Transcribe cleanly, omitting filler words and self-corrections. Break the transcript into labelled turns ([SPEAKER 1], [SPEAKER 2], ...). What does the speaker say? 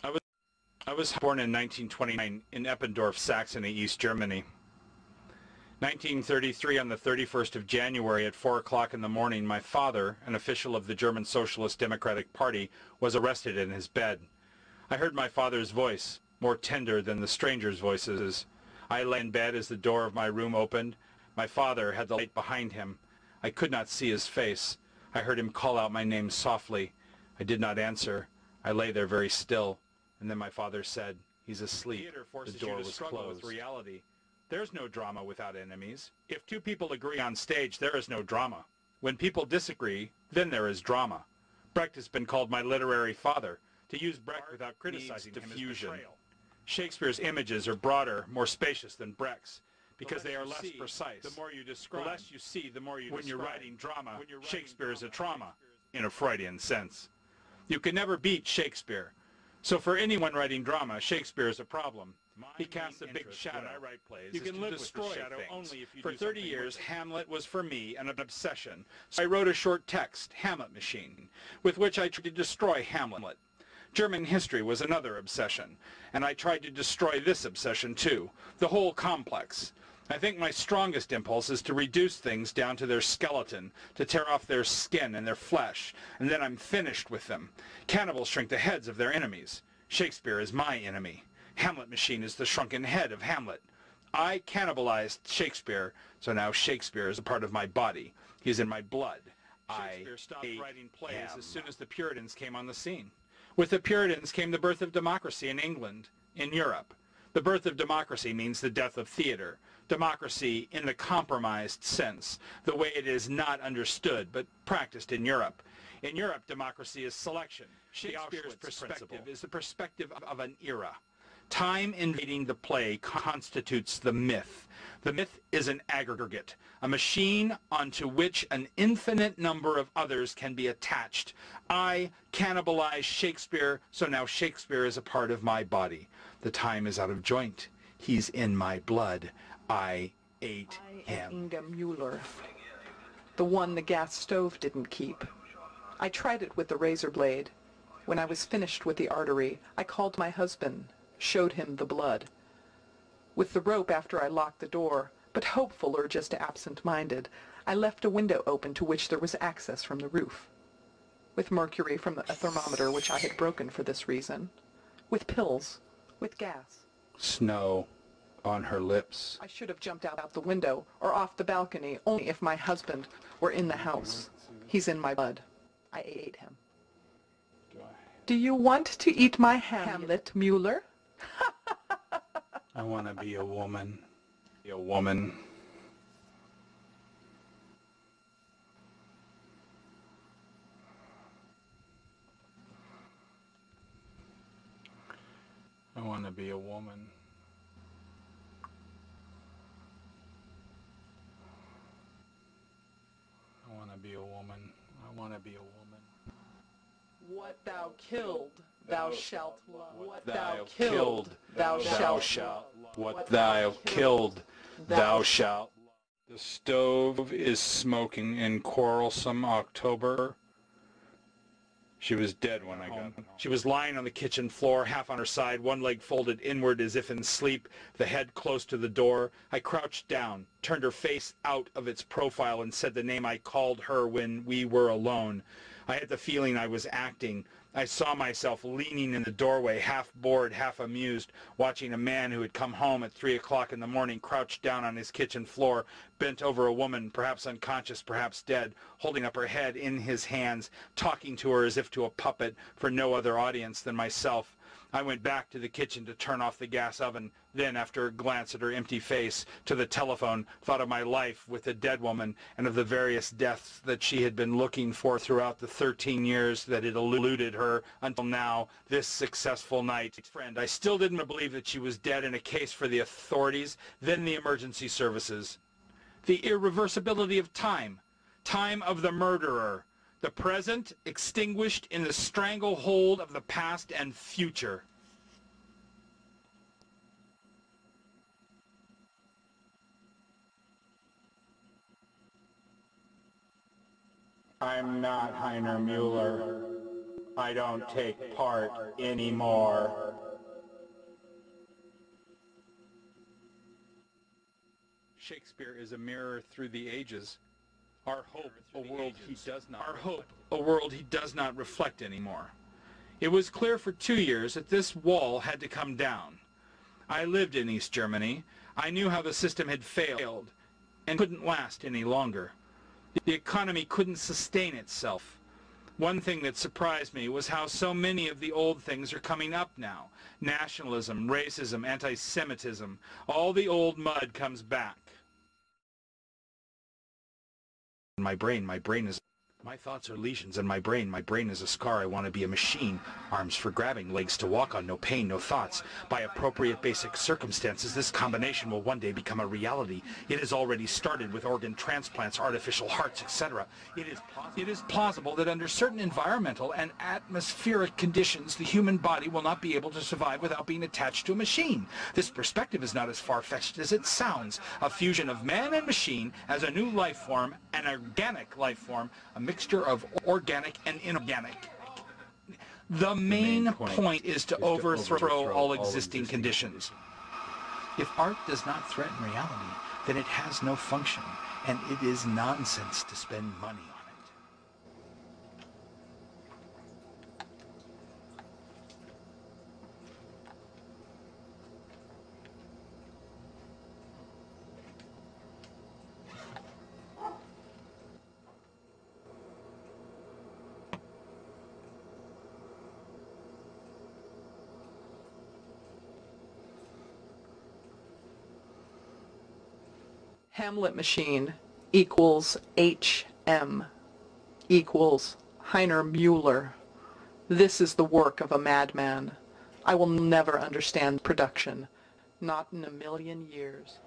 [SPEAKER 1] I was, I was born in 1929 in Eppendorf, Saxony, East Germany. 1933, on the 31st of January at 4 o'clock in the morning, my father, an official of the German Socialist Democratic Party, was arrested in his bed. I heard my father's voice, more tender than the strangers' voices. I lay in bed as the door of my room opened. My father had the light behind him. I could not see his face. I heard him call out my name softly. I did not answer. I lay there very still. And then my father said, "He's asleep." Theater forces the door was closed. With reality. There's no drama without enemies. If two people agree on stage, there is no drama. When people disagree, then there is drama. Brecht has been called my literary father. To use Brecht without criticizing him is betrayal. Shakespeare's images are broader, more spacious than Brecht's, because they are less precise. The more you describe, the less you see, the more you describe. When you're writing drama, Shakespeare is a trauma, in a Freudian sense. You can never beat Shakespeare. So for anyone writing drama, Shakespeare is a problem. He casts a big shadow. When I write plays, you can live with the shadow only if you do. For 30 years, Hamlet was for me an obsession. So I wrote a short text, Muller Machine, with which I tried to destroy Hamlet. German history was another obsession, and I tried to destroy this obsession too, the whole complex. I think my strongest impulse is to reduce things down to their skeleton, to tear off their skin and their flesh, and then I'm finished with them. Cannibals shrink the heads of their enemies. Shakespeare is my enemy. Muller Machine is the shrunken head of Hamlet. I cannibalized Shakespeare, so now Shakespeare is a part of my body. He's in my blood. Shakespeare stopped writing plays as soon as the Puritans came on the scene. With the Puritans came the birth of democracy in England, in Europe. The birth of democracy means the death of theater. Democracy in the compromised sense, the way it is not understood but practiced in Europe. In Europe, democracy is selection. Shakespeare's perspective is the perspective of an era. Time invading the play constitutes the myth. The myth is an aggregate, a machine onto which an infinite number of others can be attached. I cannibalize Shakespeare, so now Shakespeare is a part of my body. The time is out of joint. He's in my blood. I ate him.
[SPEAKER 2] Inga Muller, the one the gas stove didn't keep. I tried it with the razor blade. When I was finished with the artery, I called my husband, showed him the blood. With the rope after I locked the door, but hopeful or just absent-minded, I left a window open to which there was access from the roof. With mercury from a thermometer which I had broken for this reason. With pills. With gas.
[SPEAKER 1] Snow on her lips.
[SPEAKER 2] I should have jumped out the window or off the balcony only if my husband were in the house. He's in my blood. I ate him. Do you want to eat my Hamlet, Muller?
[SPEAKER 1] I want to be a woman. Be a woman. I want to be a woman. I want to be a woman. I want to be a woman.
[SPEAKER 2] What thou killed, thou shalt love.
[SPEAKER 1] What thou killed, thou shalt. What thou killed, thou shalt. The stove is smoking in quarrelsome October. She was dead when I got home. She was lying on the kitchen floor, half on her side, one leg folded inward as if in sleep, the head close to the door. I crouched down, turned her face out of its profile, and said the name I called her when we were alone. I had the feeling I was acting. I saw myself leaning in the doorway, half bored, half amused, watching a man who had come home at 3 o'clock in the morning crouched down on his kitchen floor, bent over a woman, perhaps unconscious, perhaps dead, holding up her head in his hands, talking to her as if to a puppet for no other audience than myself. I went back to the kitchen to turn off the gas oven, then, after a glance at her empty face, to the telephone, thought of my life with the dead woman and of the various deaths that she had been looking for throughout the 13 years that had eluded her until now, this successful night. Friend, I still didn't believe that she was dead in a case for the authorities, then the emergency services. The irreversibility of time, time of the murderer. The present extinguished in the stranglehold of the past and future. I'm not Heiner Muller. I don't take part anymore. Shakespeare is a mirror through the ages. Our hope, a world he does not reflect anymore. It was clear for 2 years that this wall had to come down. I lived in East Germany. I knew how the system had failed and couldn't last any longer. The economy couldn't sustain itself. One thing that surprised me was how so many of the old things are coming up now. Nationalism, racism, anti-Semitism. All the old mud comes back. My thoughts are lesions in my brain is a scar. I want to be a machine. Arms for grabbing, legs to walk on, no pain, no thoughts. By appropriate basic circumstances, this combination will one day become a reality. It has already started with organ transplants, artificial hearts, etc. It is plausible that under certain environmental and atmospheric conditions, the human body will not be able to survive without being attached to a machine. This perspective is not as far-fetched as it sounds. A fusion of man and machine as a new life form, an organic life form, a mixture of organic and inorganic. The main point is to overthrow all existing conditions. If art does not threaten reality, then it has no function, and it is nonsense to spend money on it.
[SPEAKER 2] Hamlet machine equals HM equals Heiner Muller. This is the work of a madman. I will never understand production, not in a million years.